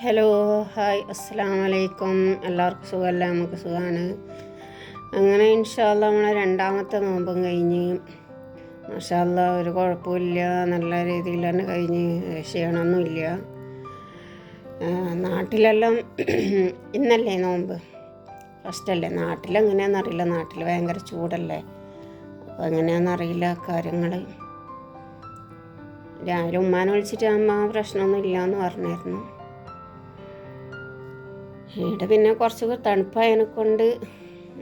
Hello hi അസ്സലാമു അലൈക്കും. എല്ലാവർക്കും സുഖമല്ല, നമുക്ക് സുഖമാണ്. അങ്ങനെ ഇൻഷാ അല്ലാഹ് നമ്മളെ രണ്ടാമത്തെ നോമ്പും കഴിഞ്ഞ് മാഷാ അല്ലാഹ് ഒരു കുഴപ്പമില്ല, നല്ല രീതിയിൽ തന്നെ കഴിഞ്ഞ്, ക്ഷീണമൊന്നുമില്ല. നാട്ടിലെല്ലാം ഇന്നല്ലേ നോമ്പ് ഫസ്റ്റല്ലേ, നാട്ടിലെങ്ങനെയാണെന്നറിയില്ല, നാട്ടിൽ ഭയങ്കര ചൂടല്ലേ, അപ്പോൾ എങ്ങനെയാണെന്നറിയില്ല കാര്യങ്ങൾ. രാവിലെ ഉമ്മാനെ വിളിച്ചിട്ട് അമ്മ പ്രശ്നമൊന്നും ഇല്ലയെന്ന് പറഞ്ഞായിരുന്നു. ഇവിടെ പിന്നെ കുറച്ച് തണുപ്പായതിനെ കൊണ്ട്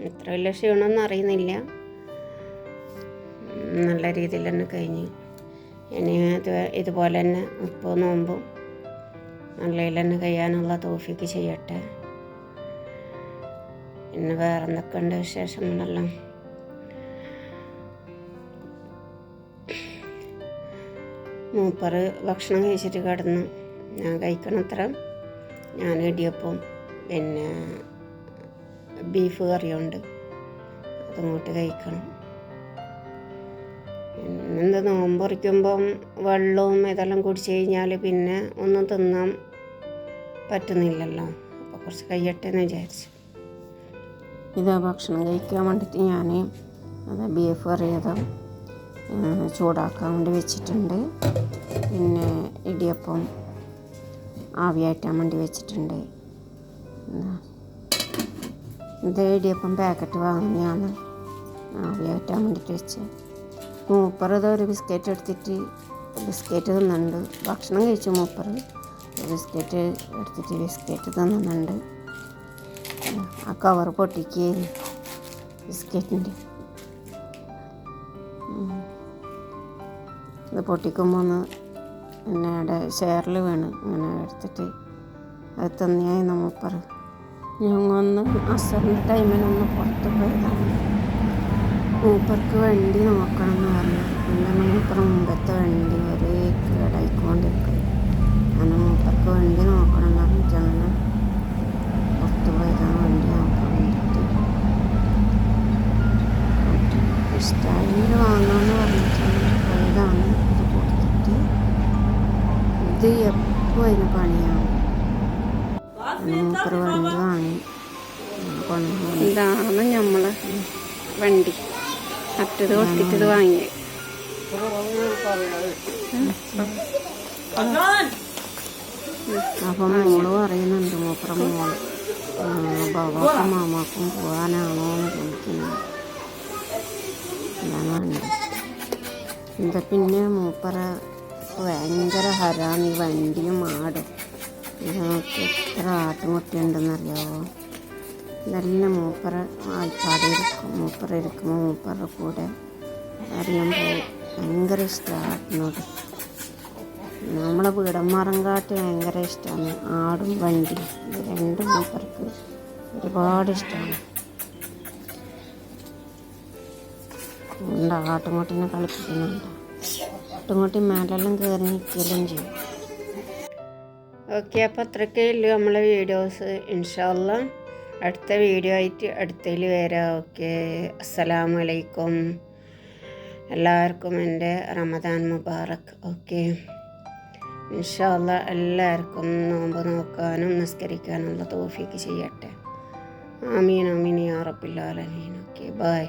ഇത്ര വലിയ ക്ഷീണമൊന്നും അറിയുന്നില്ല, നല്ല രീതിയിൽ തന്നെ കഴിഞ്ഞു. ഇനി ഇതുപോലെ തന്നെ ഇപ്പോൾ നോമ്പും നല്ലതിൽ തന്നെ കഴിയാനുള്ള തൗഫീക്ക് ചെയ്യട്ടെ. പിന്നെ വേറെ എന്തൊക്കെയുണ്ട് വിശേഷങ്ങളെല്ലാം? മൂപ്പറ് ഭക്ഷണം കഴിച്ചിട്ട് കിടന്നു. ഞാൻ കഴിക്കണത്ര ഞാൻ ഇടിയപ്പം പിന്നെ ബീഫ് കറിയുണ്ട്, അതങ്ങോട്ട് കഴിക്കണം. എന്താ നോമ്പൊറിക്കുമ്പം വെള്ളവും ഇതെല്ലാം കുടിച്ച് കഴിഞ്ഞാൽ പിന്നെ ഒന്നും തിന്നാൻ പറ്റുന്നില്ലല്ലോ, അപ്പോൾ കുറച്ച് കഴിയട്ടെ എന്ന് വിചാരിച്ചു. ഇതാ ഭക്ഷണം കഴിക്കാൻ വേണ്ടിയിട്ട് ഞാൻ ബീഫ് കറിയത് ചൂടാക്കാൻ വേണ്ടി വെച്ചിട്ടുണ്ട്. പിന്നെ ഇടിയപ്പം ആവിയാറ്റാൻ വേണ്ടി വെച്ചിട്ടുണ്ട്. ഇത് ഇടിയപ്പം പാക്കറ്റ് വാങ്ങിയാണ് ആവിയാറ്റാൻ വേണ്ടിയിട്ട് വെച്ച്. മൂപ്പറത് ഒരു ബിസ്ക്കറ്റ് എടുത്തിട്ട് ബിസ്ക്കറ്റ് തിന്നുന്നുണ്ട്. ഭക്ഷണം കഴിച്ചു മൂപ്പറ്, ബിസ്ക്കറ്റ് എടുത്തിട്ട് ബിസ്ക്കറ്റ് തിന്നുന്നുണ്ട്. ആ കവർ പൊട്ടിക്ക് ബിസ്ക്കറ്റിൻ്റെ ഇത് പൊട്ടിക്കുമ്പോൾ ഒന്ന് പിന്നെ ഷെയറിൽ വീണ് ഇങ്ങനെ എടുത്തിട്ട് അത് തന്നെയായിരുന്നു മൂപ്പറ്. ഞങ്ങളൊന്ന് അസറിൻ്റെ ടൈമിലൊന്ന് പുറത്ത് പോയതാണ്. മൂപ്പർക്ക് വണ്ടി നോക്കണം എന്ന് പറഞ്ഞു. പിന്നെ മൂപ്പർ മുമ്പത്തെ വണ്ടി ഒരേ കേടായിക്കൊണ്ടിരിക്കും. അങ്ങനെ മൂപ്പർക്ക് വണ്ടി നോക്കണം എന്ന് പറഞ്ഞിട്ട് അങ്ങനെ പുറത്ത് പോയതാണ് വണ്ടി നോക്കാൻ വേണ്ടിയിട്ട്. സ്റ്റൈലിൽ വാങ്ങാമെന്ന് പറഞ്ഞിട്ട് പോയതാണ്. ഇത് കൊടുത്തിട്ട് ഇത് എപ്പോൾ അതിന് പണിയാണ്. മൂപ്പർ വണ്ടി വാങ്ങി കൊണ്ടുപോകും. ഇതാണ് നമ്മളെ വണ്ടി, മറ്റത് കൊടുത്തിട്ട് ഇത് വാങ്ങി. അപ്പം മോള് പറയുന്നുണ്ട്, മൂപ്പറ മോള് ബാബാക്കും മാമാക്കും പോകാനാണോ എന്ന് ചോദിക്കുന്നത്. ഇതാണ് വണ്ടി. എന്താ പിന്നെ മൂപ്പറ ഭയങ്കര ഹരാണ് ഈ വണ്ടിയും ആടും. ഇത് നോക്കി എത്ര ആട്ടുമുട്ടിയുണ്ടെന്നറിയാമോ. ഇതെല്ലാം മൂപ്പറ ആൾക്കാടിരിക്കും. മൂപ്പറ ഇരിക്കുമ്പോൾ മൂപ്പറുടെ കൂടെ എല്ലാം പോകും. ഭയങ്കര ഇഷ്ടമാണ് ആട്ടിനോട്. നമ്മളെ വീടന്മാറങ്കാട്ട് ഭയങ്കര ഇഷ്ടമാണ് ആടും വണ്ടി. ഇത് രണ്ടും മൂപ്പർക്ക് ഒരുപാട് ഇഷ്ടമാണ്. അതുകൊണ്ട് ആട്ടുംകുട്ടിനെ കളിപ്പിക്കുന്നുണ്ട്. ആട്ടുംകുട്ടി മേലെല്ലാം കയറി നിൽക്കുകയെല്ലാം ചെയ്യും. ഓക്കെ, അപ്പോൾ അത്രയൊക്കെ ഉള്ളൂ നമ്മളെ വീഡിയോസ്. ഇൻഷാ അല്ലാഹ് അടുത്ത വീഡിയോ ആയിട്ട് അടുത്തതിൽ വരാം. ഓക്കെ, അസ്സലാമു അലൈക്കും. എല്ലാവർക്കും എൻ്റെ റമദാൻ മുബാറക്. ഓക്കെ, ഇൻഷാ അല്ലാഹ് എല്ലാവർക്കും നോമ്പ് നോക്കാനും നിസ്കരിക്കാനുള്ള തൗഫീക്ക് ചെയ്യട്ടെ. ആമീൻ ആമീൻ യാ റബ്ബിൽ ആലമീൻ. Okay, by.